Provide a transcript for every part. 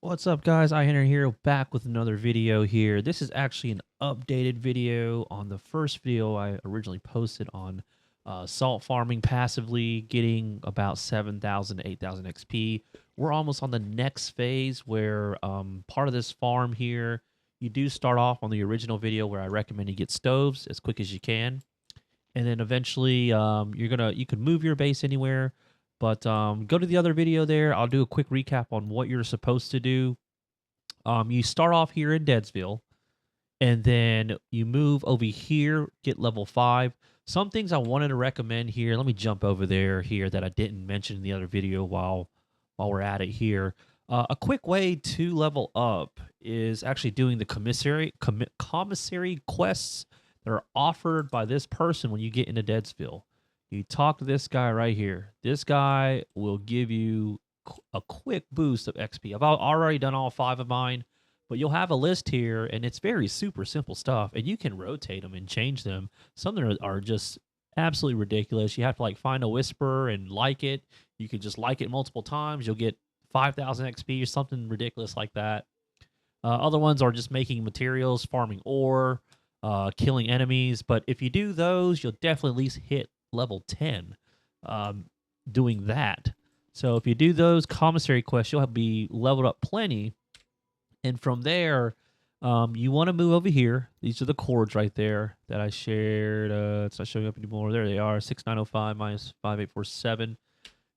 What's up, guys? Henry here, back with another video here. This is actually an updated video on the first video I originally posted on salt farming passively, getting about 7,000 to 8,000 XP. We're almost on the next phase where part of this farm here, you do start off on the original video where I recommend you get stoves as quick as you can, and then eventually you can move your base anywhere. But go to the other video there. I'll do a quick recap on what you're supposed to do. You start off here in Deadsville, and then you move over here, get level 5. Some things I wanted to recommend here. Let me jump over there here that I didn't mention in the other video while we're at it here. A quick way to level up is actually doing the commissary quests that are offered by this person when you get into Deadsville. You talk to this guy right here. This guy will give you a quick boost of XP. I've already done all 5 of mine, but you'll have a list here, and it's very super simple stuff, and you can rotate them and change them. Some that are just absolutely ridiculous. You have to like find a whisper and like it. You can just like it multiple times. You'll get 5,000 XP or something ridiculous like that. Other ones are just making materials, farming ore, killing enemies. But if you do those, you'll definitely at least hit level 10 doing that. So if you do those commissary quests, you'll be leveled up plenty. And from there, you want to move over here. These are the cords right there that I shared. It's not showing up anymore. There they are, 6905 minus 5847.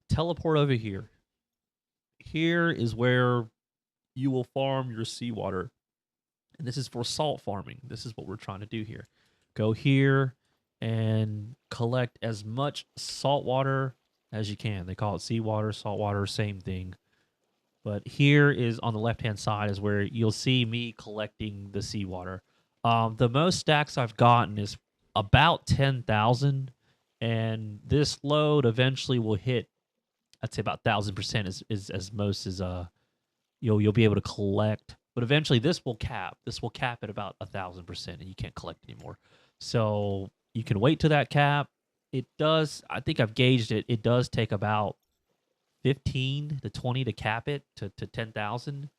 Teleport over here. Here is where you will farm your seawater. And this is for salt farming. This is what we're trying to do here. Go here and collect as much salt water as you can. They call it seawater, saltwater, same thing. But here is on the left-hand side is where you'll see me collecting the seawater. The most stacks I've gotten is about 10,000, and this load eventually will hit, I'd say about 1,000% is as most as you'll be able to collect. But eventually this will cap. This will cap at about 1,000%, and you can't collect anymore. So you can wait to that cap. It does, I think I've gauged it. It does take about 15 to 20 to cap it to 10,000.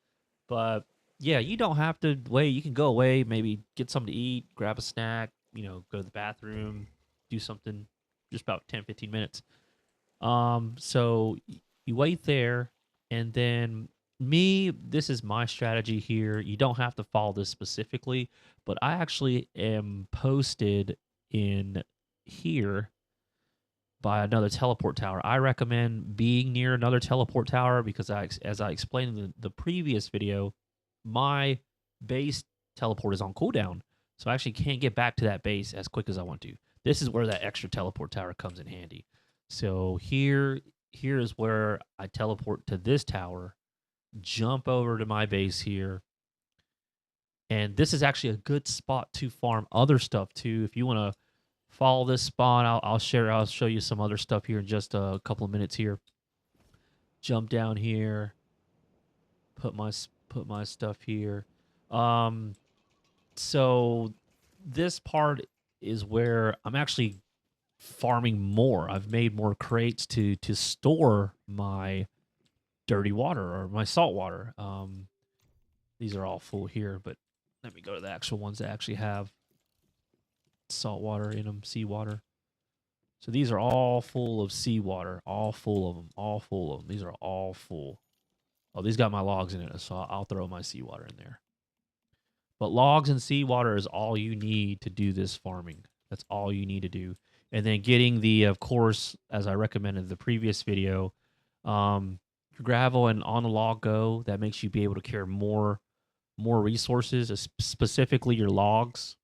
But yeah, you don't have to wait. You can go away, maybe get something to eat, grab a snack, go to the bathroom, do something, just about 10, 15 minutes. So you wait there, and then this is my strategy here. You don't have to follow this specifically, but I actually am posted in here by another teleport tower. I recommend being near another teleport tower because as I explained in the previous video, my base teleport is on cooldown. So I actually can't get back to that base as quick as I want to. This is where that extra teleport tower comes in handy. So here is where I teleport to this tower, jump over to my base here. And this is actually a good spot to farm other stuff too. If you want to follow this spot, I'll show you some other stuff here in just a couple of minutes here. Jump down here, put my stuff here. So this part is where I'm actually farming more. I've made more crates to store my dirty water or my salt water. These are all full here, but let me go to the actual ones that actually have salt water in them, seawater. So these are all full of seawater, all full of them, all full of them. These are all full. Oh, these got my logs in it, so I'll throw my seawater in there. But logs and seawater is all you need to do this farming. That's all you need to do. And then getting the, of course, as I recommended in the previous video, your gravel and on the log go, that makes you be able to carry more resources, specifically your logs.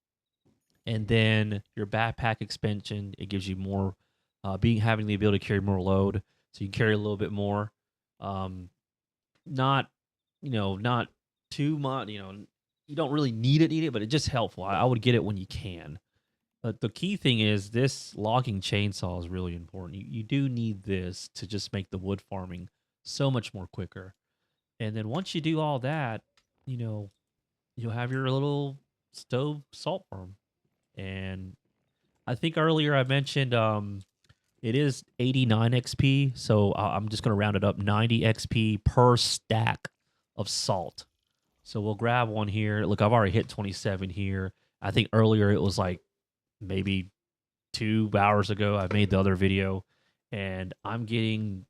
And then your backpack expansion, it gives you more, having the ability to carry more load, so you can carry a little bit more. Not too much. You don't really need it, but it's just helpful. I would get it when you can. But the key thing is this logging chainsaw is really important. You do need this to just make the wood farming so much more quicker. And then once you do all that, you'll have your little stove salt farm. And I think earlier I mentioned it is 89 XP, so I'm just going to round it up, 90 XP per stack of salt. So we'll grab one here. Look, I've already hit 27 here. I think earlier it was like maybe 2 hours ago. I made the other video, and I'm getting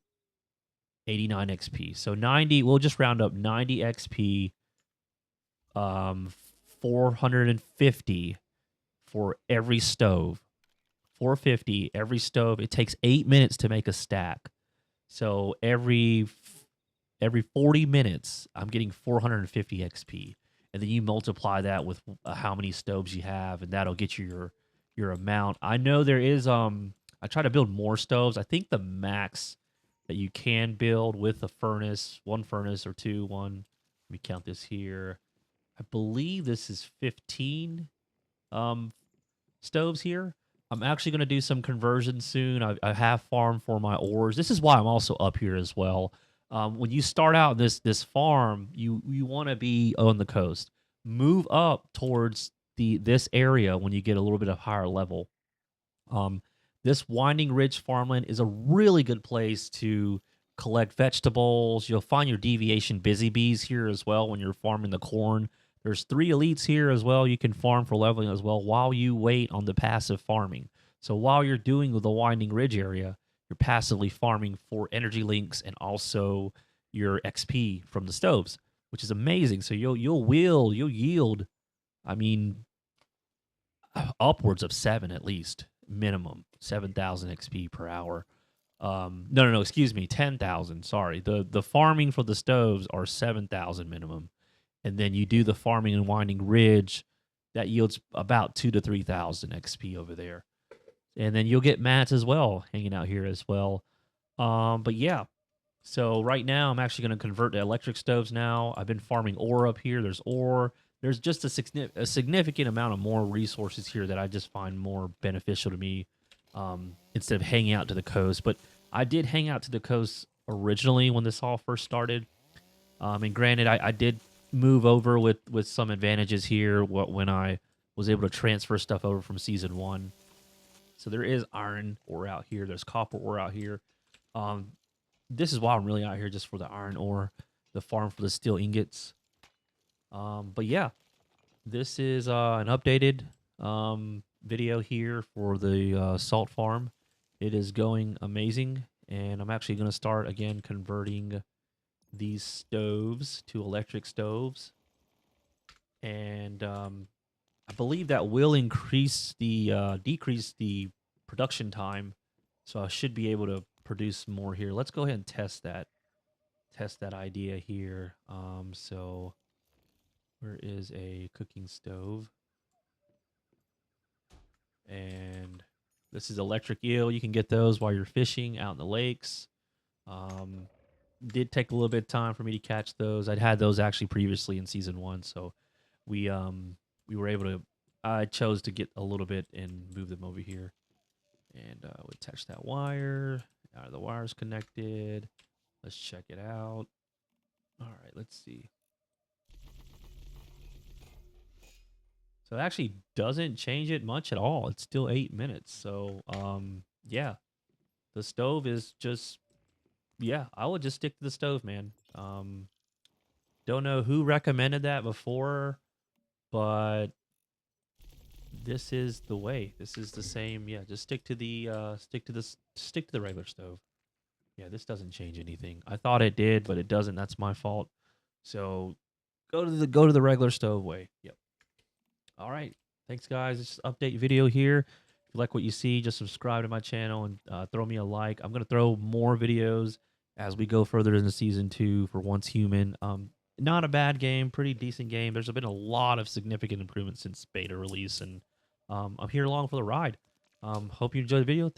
89 XP. So 90, we'll just round up 90 XP, 450 for every stove. 450 every stove. It takes 8 minutes to make a stack. So every 40 minutes, I'm getting 450 XP. And then you multiply that with how many stoves you have, and that'll get you your amount. I know there is I try to build more stoves. I think the max that you can build with a furnace, one furnace or two, one. Let me count this here. I believe this is 15 stoves here. I'm actually going to do some conversion soon. I have farmed for my ores. This is why I'm also up here as well. When you start out this farm, you want to be on the coast. Move up towards this area when you get a little bit of higher level. This winding ridge farmland is a really good place to collect vegetables. You'll find your deviation busy bees here as well when you're farming the corn. There's 3 elites here as well. You can farm for leveling as well while you wait on the passive farming. So while you're doing the winding ridge area, you're passively farming for energy links and also your XP from the stoves, which is amazing. So you'll yield, I mean, upwards of 7 at least minimum, 7,000 XP per hour. No, excuse me, 10,000. Sorry, the farming for the stoves are 7,000 minimum, and then you do the farming and winding ridge, that yields about 2 to 3,000 XP over there, and then you'll get mats as well hanging out here as well. But yeah, so right now I'm actually going to convert to electric stoves now. I've been farming ore up here. There's ore. There's just a significant amount of more resources here that I just find more beneficial to me instead of hanging out to the coast. But I did hang out to the coast originally when this all first started. And granted, I did move over with some advantages here when I was able to transfer stuff over from Season 1. So there is iron ore out here. There's copper ore out here. This is why I'm really out here, just for the iron ore, the farm for the steel ingots. But yeah, this is an updated video here for the salt farm. It is going amazing, and I'm actually going to start again converting these stoves to electric stoves, and I believe that will decrease the production time, so I should be able to produce more here. Let's go ahead and test that idea here. So where is a cooking stove? And this is electric eel. You can get those while you're fishing out in the lakes. Did take a little bit of time for me to catch those. I'd had those actually previously in Season 1, so we were able to. I chose to get a little bit and move them over here, and we attach that wire. Now the wire's connected. Let's check it out. All right, let's see. So it actually doesn't change it much at all. It's still 8 minutes. So yeah, the stove is just, yeah, I would just stick to the stove, man. Don't know who recommended that before, but this is the way. This is the same. Yeah, just stick to the regular stove. Yeah, this doesn't change anything. I thought it did, but it doesn't. That's my fault. So go to the regular stove way. Yep. All right. Thanks, guys. It's just an update video here. If you like what you see, just subscribe to my channel and throw me a like. I'm going to throw more videos as we go further into Season 2 for Once Human. Not a bad game, pretty decent game. There's been a lot of significant improvements since beta release, and I'm here along for the ride. Hope you enjoyed the video. Thanks.